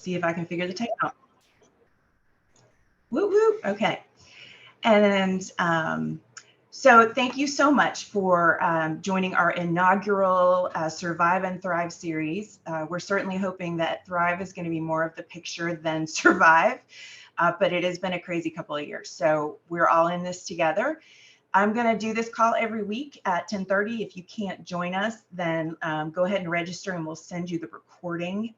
see if I can figure the tape out. Woo woo. Okay. And so thank you so much for joining our inaugural Survive and Thrive series. We're certainly hoping that Thrive is going to be more of the picture than Survive, but it has been a crazy couple of years. So we're all in this together. I'm going to do this call every week at 10:30. If you can't join us, then go ahead and register and we'll send you the recording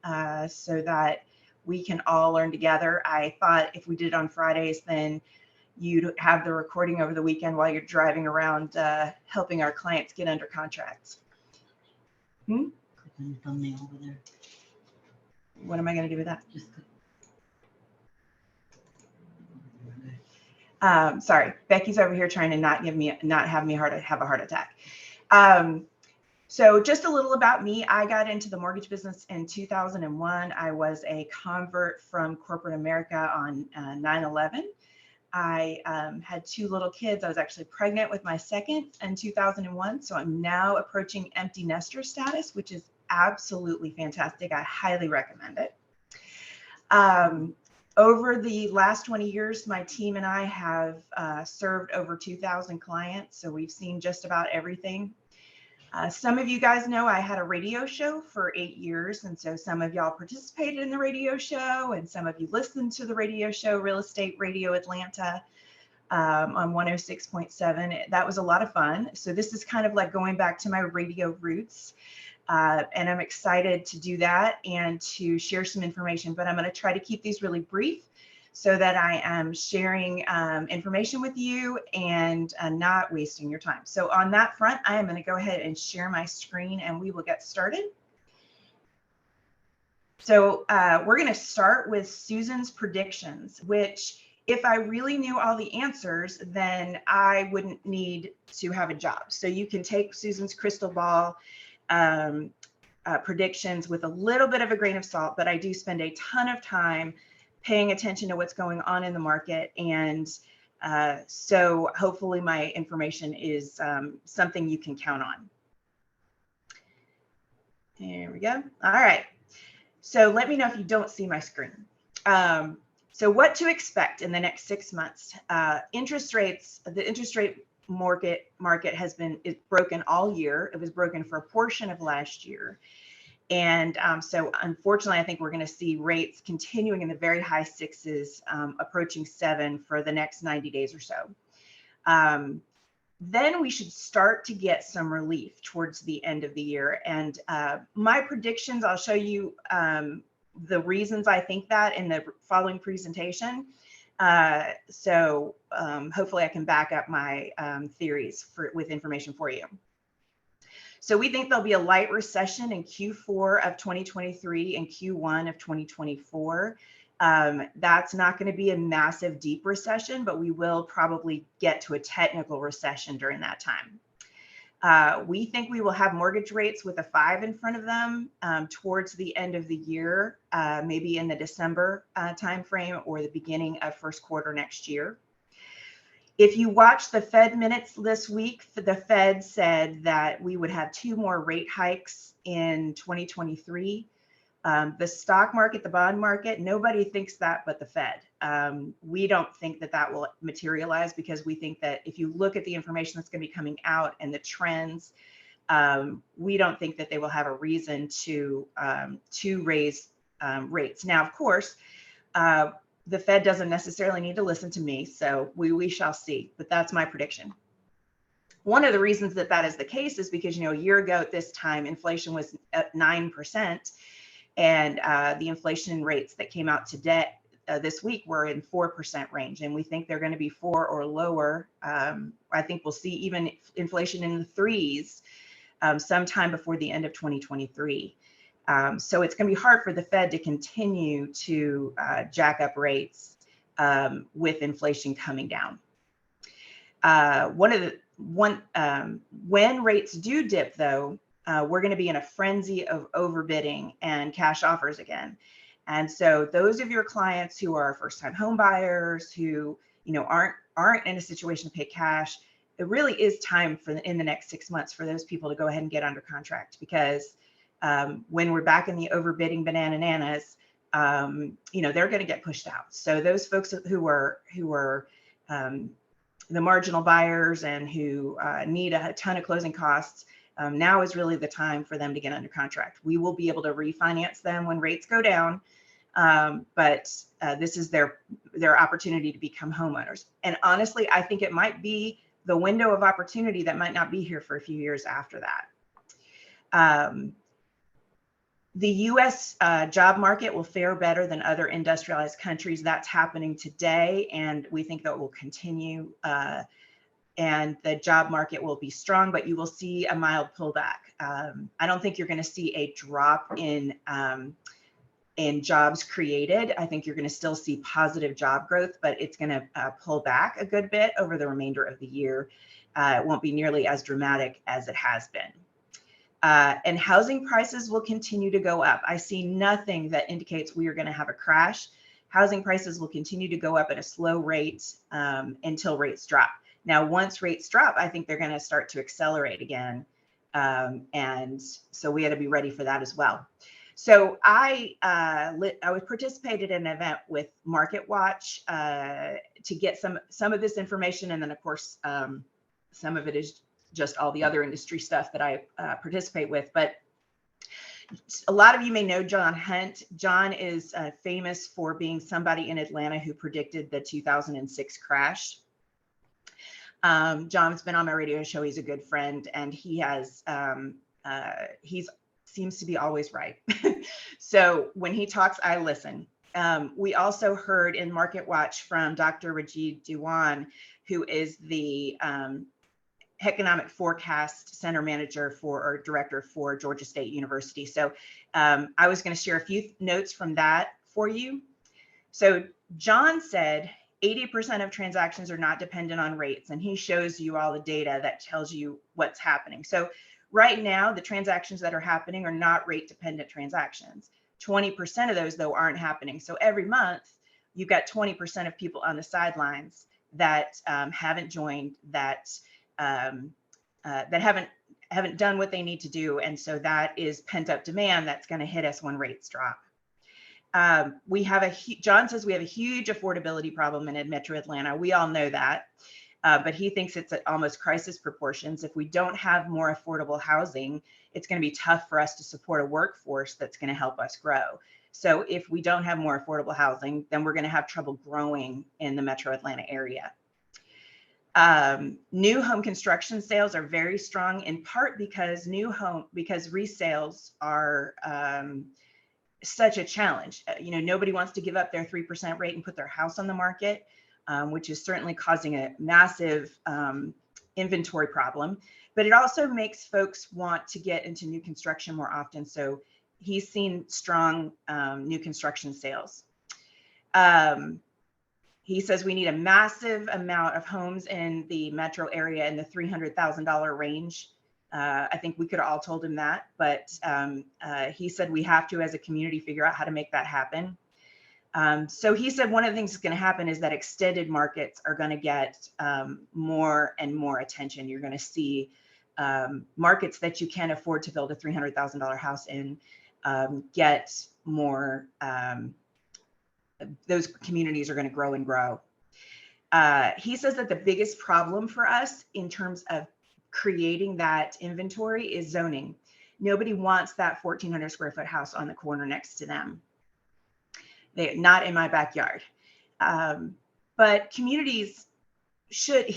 so that we can all learn together. I thought if we did it on Fridays, then you'd have the recording over the weekend while you're driving around helping our clients get under contracts. Click on the thumbnail over there. What am I going to do with that? Just sorry, Becky's over here trying to not have me have a heart attack. So just a little about me. I got into the mortgage business in 2001. I was a convert from corporate America on 9/11. I had 2 little kids. I was actually pregnant with my second in 2001. So I'm now approaching empty nester status, which is absolutely fantastic. I highly recommend it. Over the last 20 years, my team and I have served over 2,000 clients. So we've seen just about everything. Some of you guys know I had a radio show for 8 years. And so some of y'all participated in the radio show and some of you listened to the radio show, Real Estate Radio Atlanta on 106.7. That was a lot of fun. So this is kind of like going back to my radio roots. And I'm excited to do that and to share some information, but I'm going to try to keep these really brief so that I am sharing information with you and not wasting your time. So on that front, I am going to go ahead and share my screen and we will get started. So we're going to start with Susan's predictions, which if I really knew all the answers, then I wouldn't need to have a job. So you can take Susan's crystal ball predictions with a little bit of a grain of salt, but I do spend a ton of time paying attention to what's going on in the market. And so hopefully my information is something you can count on. There we go. All right. So let me know if you don't see my screen. So what to expect in the next 6 months? Interest rates, the interest rate market has been broken all year. It was broken for a portion of last year. And so unfortunately, I think we're going to see rates continuing in the very high 6s, approaching 7 for the next 90 days or so. Then we should start to get some relief towards the end of the year. And my predictions, I'll show you the reasons I think that in the following presentation. So hopefully I can back up my theories with information for you. So we think there'll be a light recession in Q4 of 2023 and Q1 of 2024. That's not going to be a massive deep recession, but we will probably get to a technical recession during that time. We think we will have mortgage rates with a 5 in front of them towards the end of the year, maybe in the December timeframe or the beginning of first quarter next year. If you watch the Fed minutes this week, the Fed said that we would have 2 more rate hikes in 2023. The stock market, the bond market, nobody thinks that but the Fed. We don't think that that will materialize because we think that if you look at the information that's going to be coming out and the trends, we don't think that they will have a reason to raise rates. Now, of course, the Fed doesn't necessarily need to listen to me, so we shall see, but that's my prediction. One of the reasons that that is the case is because, a year ago at this time, inflation was at 9%, and the inflation rates that came out today, this week, were in 4% range, and we think they're going to be 4 or lower. I think we'll see even inflation in the 3s sometime before the end of 2023. So it's going to be hard for the Fed to continue to jack up rates with inflation coming down. When rates do dip, though, we're going to be in a frenzy of overbidding and cash offers again. And so those of your clients who are first-time home buyers who aren't in a situation to pay cash, it really is time for in the next 6 months for those people to go ahead and get under contract, because when we're back in the overbidding banananas, they're going to get pushed out. So those folks who are the marginal buyers and who need a ton of closing costs, now is really the time for them to get under contract. We will be able to refinance them when rates go down, but this is their opportunity to become homeowners. And honestly, I think it might be the window of opportunity that might not be here for a few years after that. The U.S. Job market will fare better than other industrialized countries. That's happening today, and we think that will continue. And the job market will be strong, but you will see a mild pullback. I don't think you're going to see a drop in jobs created. I think you're going to still see positive job growth, but it's going to pull back a good bit over the remainder of the year. It won't be nearly as dramatic as it has been. And housing prices will continue to go up. I see nothing that indicates we are going to have a crash. Housing prices will continue to go up at a slow rate until rates drop. Now, once rates drop, I think they're going to start to accelerate again. And so we had to be ready for that as well. So I participated in an event with Market Watch to get some of this information. And then, of course, some of it is just all the other industry stuff that I participate with. But a lot of you may know John Hunt. John is famous for being somebody in Atlanta who predicted the 2006 crash. John's been on my radio show. He's a good friend, and he seems to be always right. So when he talks, I listen. We also heard in Market Watch from Dr. Rajiv Dewan, who is the Economic Forecast Center Manager or Director for Georgia State University. So I was going to share a few notes from that for you. So John said 80% of transactions are not dependent on rates, and he shows you all the data that tells you what's happening. So right now, the transactions that are happening are not rate dependent transactions. 20% of those, though, aren't happening. So every month, you've got 20% of people on the sidelines that haven't joined, that haven't done what they need to do. And so that is pent up demand that's going to hit us when rates drop. John says we have a huge affordability problem in Metro Atlanta. We all know that, but he thinks it's at almost crisis proportions. If we don't have more affordable housing, it's going to be tough for us to support a workforce that's going to help us grow. So if we don't have more affordable housing, then we're going to have trouble growing in the Metro Atlanta area. New home construction sales are very strong, in part because resales are such a challenge. Nobody wants to give up their 3% rate and put their house on the market, which is certainly causing a massive inventory problem. But it also makes folks want to get into new construction more often. So he's seen strong new construction sales. He says we need a massive amount of homes in the metro area in the $300,000 range. I think we could have all told him that, but he said we have to, as a community, figure out how to make that happen. So he said one of the things that's going to happen is that extended markets are going to get more and more attention. You're going to see markets that you can't afford to build a $300,000 house in get more. Those communities are going to grow and grow. He says that the biggest problem for us in terms of creating that inventory is zoning. Nobody wants that 1,400 square foot house on the corner next to them. Not in my backyard. But communities should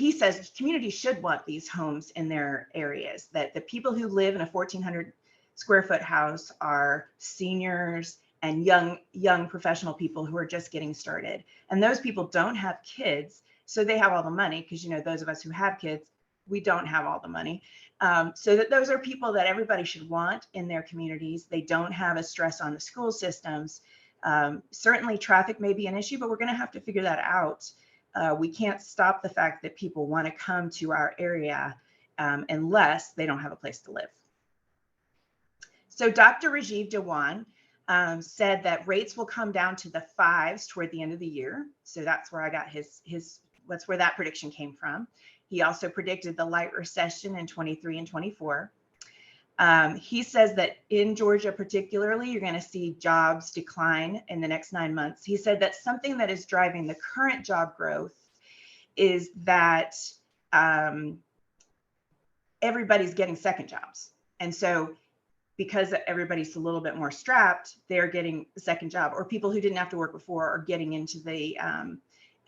want these homes in their areas, that the people who live in a 1,400 square foot house are seniors and young professional people who are just getting started. And those people don't have kids, so they have all the money, because those of us who have kids, we don't have all the money. So that those are people that everybody should want in their communities. They don't have a stress on the school systems. Certainly traffic may be an issue, but we're going to have to figure that out. We can't stop the fact that people want to come to our area unless they don't have a place to live. So Dr. Rajiv Dewan said that rates will come down to the 5s toward the end of the year. So that's where I got that's where that prediction came from. He also predicted the light recession in 23 and 24. He says that in Georgia particularly, you're going to see jobs decline in the next 9 months. He said that something that is driving the current job growth is that everybody's getting second jobs. And so because everybody's a little bit more strapped, they're getting a second job, or people who didn't have to work before are getting into the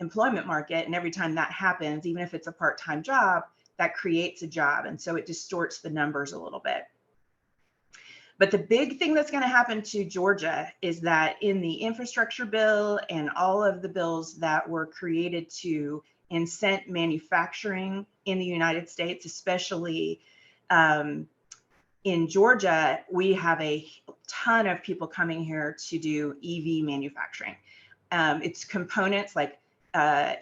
employment market. And every time that happens, even if it's a part-time job, that creates a job. And so it distorts the numbers a little bit. But the big thing that's going to happen to Georgia is that in the infrastructure bill and all of the bills that were created to incent manufacturing in the United States, especially in Georgia, we have a ton of people coming here to do EV manufacturing. It's components like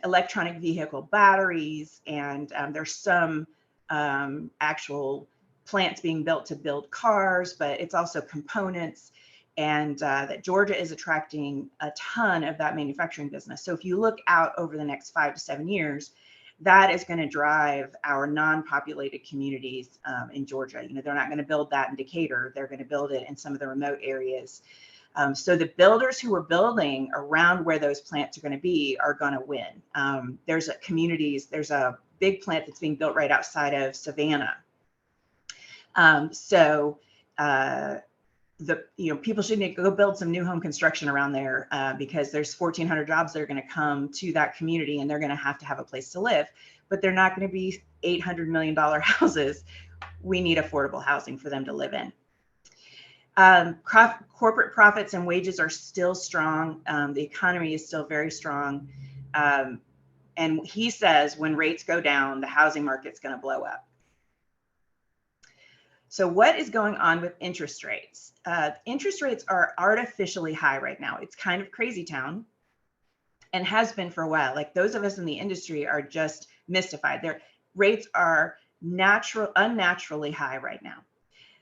electronic vehicle batteries, and there's some actual plants being built to build cars, but it's also components, and that Georgia is attracting a ton of that manufacturing business. So if you look out over the next 5 to 7 years, that is going to drive our non-populated communities in Georgia. You know, they're not going to build that in Decatur. They're going to build it in some of the remote areas. So the builders who are building around where those plants are going to be are going to win. There's a big plant that's being built right outside of Savannah. People should need to go build some new home construction around there because there's 1,400 jobs that are going to come to that community, and they're going to have a place to live, but they're not going to be $800 million houses. We need affordable housing for them to live in. Corporate profits and wages are still strong. The economy is still very strong. And he says when rates go down, the housing market's going to blow up. So what is going on with interest rates? Interest rates are artificially high right now. It's kind of crazy town and has been for a while. Like those of us in the industry are just mystified. Their rates are unnaturally high right now.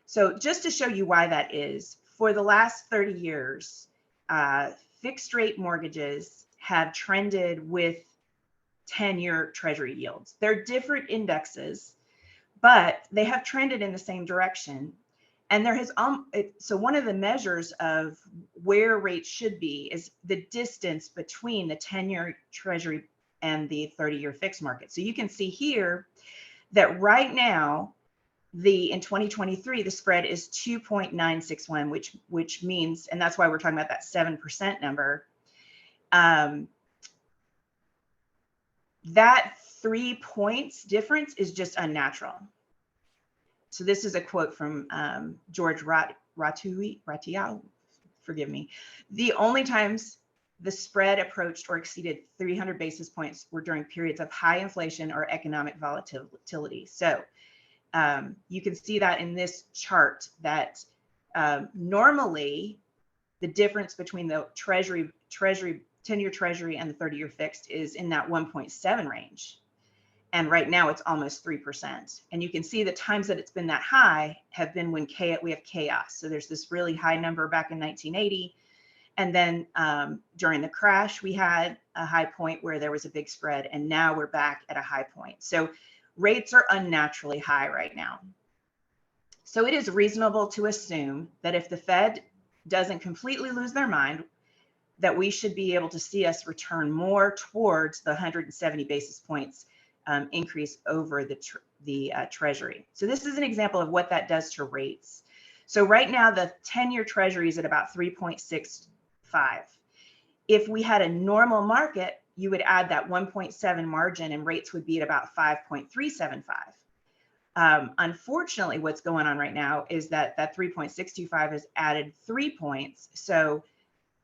So just to show you why that is, for the last 30 years, fixed rate mortgages have trended with 10-year treasury yields. They're different indexes, but they have trended in the same direction. And there has, so one of the measures of where rates should be is the distance between the 10-year treasury and the 30-year fixed market. So you can see here that right now, in 2023, the spread is 2.961, which means, and that's why we're talking about that 7% number. That 3 points difference is just unnatural. So this is a quote from George Ratial, forgive me. The only times the spread approached or exceeded 300 basis points were during periods of high inflation or economic volatility. So you can see that in this chart that normally the difference between the 10-year treasury and the 30-year fixed is in that 1.7 range. And right now it's almost 3%. And you can see the times that it's been that high have been when we have chaos. So there's this really high number back in 1980. And then during the crash, we had a high point where there was a big spread. And now we're back at a high point. So rates are unnaturally high right now. So it is reasonable to assume that if the Fed doesn't completely lose their mind, that we should be able to see us return more towards the 170 basis points increase over the treasury. So this is an example of what that does to rates. So right now, the 10-year treasury is at about 3.65. If we had a normal market, you would add that 1.7 margin and rates would be at about 5.375. Unfortunately, what's going on right now is that 3.625 has added 3 points. So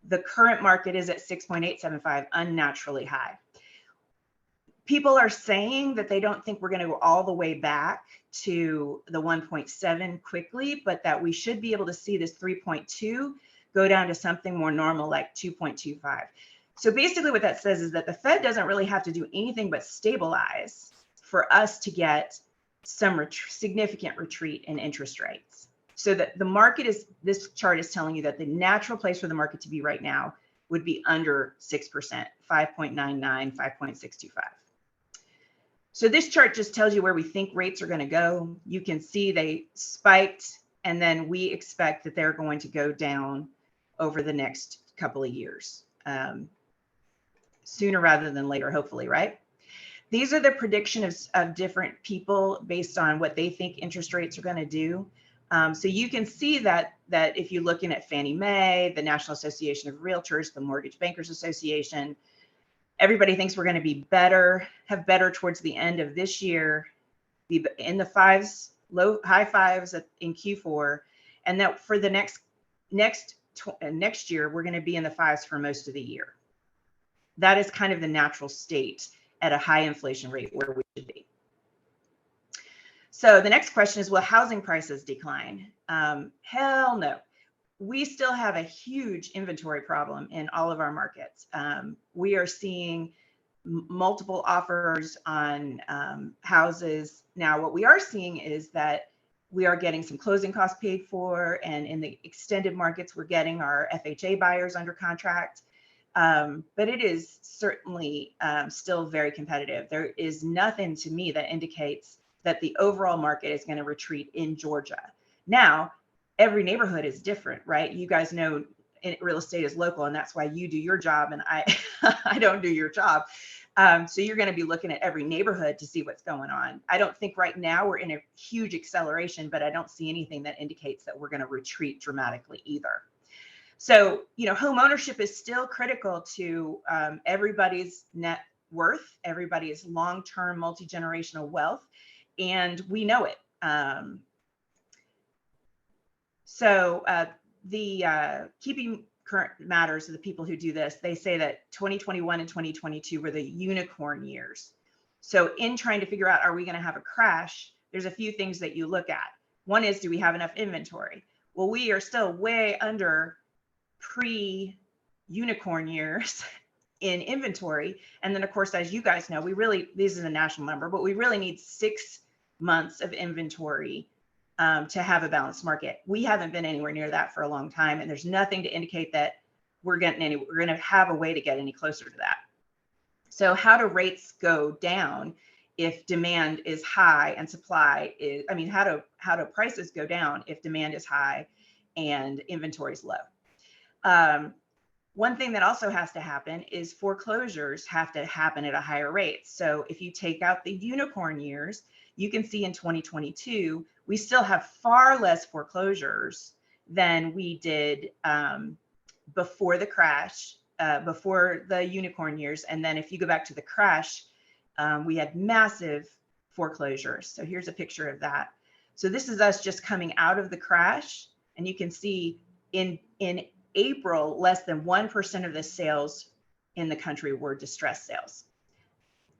the current market is at 6.875, unnaturally high. People are saying that they don't think we're going to go all the way back to the 1.7 quickly, but that we should be able to see this 3.2 go down to something more normal like 2.25. So basically what that says is that the Fed doesn't really have to do anything but stabilize for us to get some significant retreat in interest rates. So that the market is, this chart is telling you that the natural place for the market to be right now would be under 6%, 5.99, 5.625. So this chart just tells you where we think rates are going to go. You can see they spiked And then we expect that they're going to go down over the next couple of years, sooner rather than later, hopefully, right? These are the predictions of different people based on what they think interest rates are going to do. So you can see that if you're looking at Fannie Mae, the National Association of Realtors, the Mortgage Bankers Association, everybody thinks we're going to be better, have better towards the end of this year, be in the fives, high fives in Q4, and that for the next year, we're going to be in the fives for most of the year. That is kind of the natural state at a high inflation rate where we should be. So the next question is, will housing prices decline? Hell no. We still have a huge inventory problem in all of our markets. We are seeing multiple offers on houses. Now, what we are seeing is that we are getting some closing costs paid for, and in the extended markets, we're getting our FHA buyers under contract. But it is certainly still very competitive. There is nothing to me that indicates that the overall market is going to retreat in Georgia. Now, every neighborhood is different, right? You guys know real estate is local, and that's why you do your job and I don't do your job. So you're going to be looking at every neighborhood to see what's going on. I don't think right now we're in a huge acceleration, but I don't see anything that indicates that we're going to retreat dramatically either. So, home ownership is still critical to everybody's net worth, everybody's long-term multi-generational wealth, and we know it. The Keeping Current Matters, the people who do this, they say that 2021 and 2022 were the unicorn years. So in trying to figure out, are we going to have a crash? There's a few things that you look at. One is, do we have enough inventory? Well, we are still way under pre-unicorn years in inventory. And then of course, as you guys know, this is a national number, but we really need 6 months of inventory to have a balanced market. We haven't been anywhere near that for a long time. And there's nothing to indicate that we're going to have a way to get any closer to that. So how do rates go down if demand is high and supply is, how do prices go down if demand is high and inventory is low? One thing that also has to happen is foreclosures have to happen at a higher rate. So if you take out the unicorn years, you can see in 2022, we still have far less foreclosures than we did before the crash, before the unicorn years. And then if you go back to the crash, we had massive foreclosures. So here's a picture of that. So this is us just coming out of the crash. And you can see in April, less than 1% of the sales in the country were distressed sales.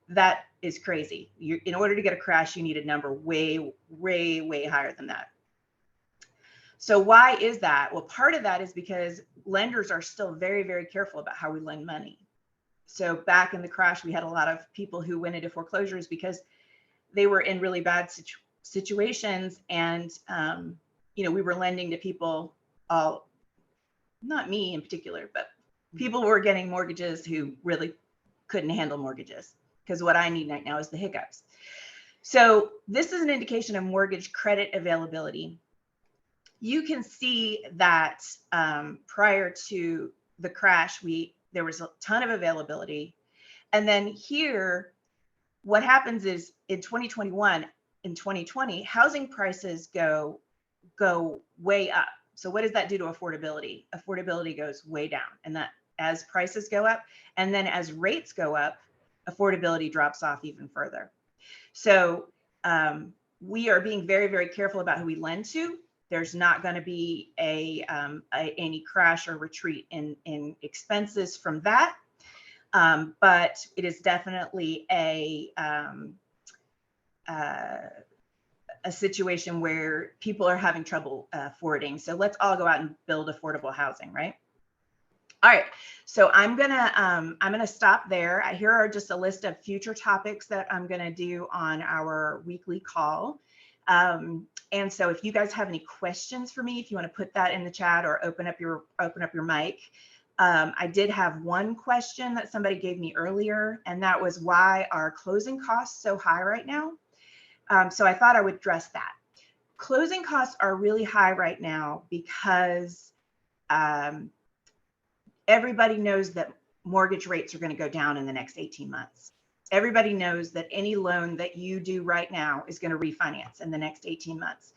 That is crazy. In order to get a crash, you need a number way, way, way higher than that. So why is that? Well, part of that is because lenders are still very, very careful about how we lend money. So back in the crash, we had a lot of people who went into foreclosures because they were in really bad situations. And, we were lending to people, not me in particular, but people were getting mortgages who really couldn't handle mortgages, because what I need right now is the hiccups. So this is an indication of mortgage credit availability. You can see that prior to the crash, there was a ton of availability. And then here, what happens is in 2021 and 2020, housing prices go way up. So what does that do to affordability? Affordability goes way down. And that as prices go up, and then as rates go up, affordability drops off even further. So we are being very, very careful about who we lend to. There's not going to be any crash or retreat in expenses from that. But it is definitely a situation where people are having trouble affording. So let's all go out and build affordable housing, right? All right, so I'm gonna stop there. Here are just a list of future topics that I'm gonna do on our weekly call. And so if you guys have any questions for me, if you want to put that in the chat or open up your mic. I did have one question that somebody gave me earlier, and that was, why are closing costs so high right now? So I thought I would address that. Closing costs are really high right now because everybody knows that mortgage rates are going to go down in the next 18 months. Everybody knows that any loan that you do right now is going to refinance in the next 18 months.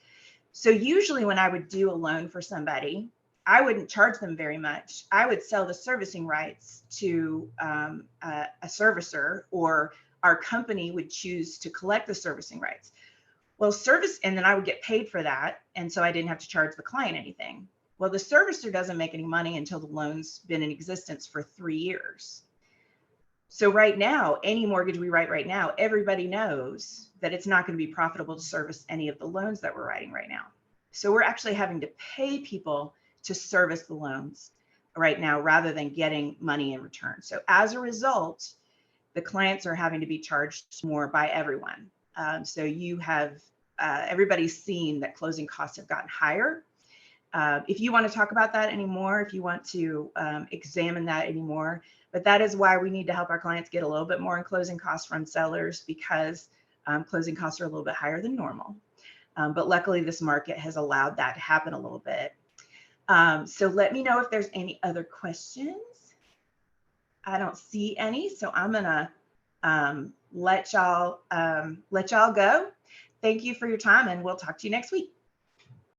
So usually when I would do a loan for somebody, I wouldn't charge them very much. I would sell the servicing rights to a servicer, or our company would choose to collect the servicing rights. Well, and then I would get paid for that. And so I didn't have to charge the client anything. Well, the servicer doesn't make any money until the loan's been in existence for 3 years. So right now, any mortgage we write right now, everybody knows that it's not going to be profitable to service any of the loans that we're writing right now. So we're actually having to pay people to service the loans right now rather than getting money in return. So as a result, the clients are having to be charged more by everyone. So you have, everybody's seen that closing costs have gotten higher. If you want to talk about that anymore, if you want to examine that anymore, but that is why we need to help our clients get a little bit more in closing costs from sellers, because closing costs are a little bit higher than normal. But luckily this market has allowed that to happen a little bit. So let me know if there's any other questions. I don't see any, so I'm gonna let y'all go. Thank you for your time, and we'll talk to you next week.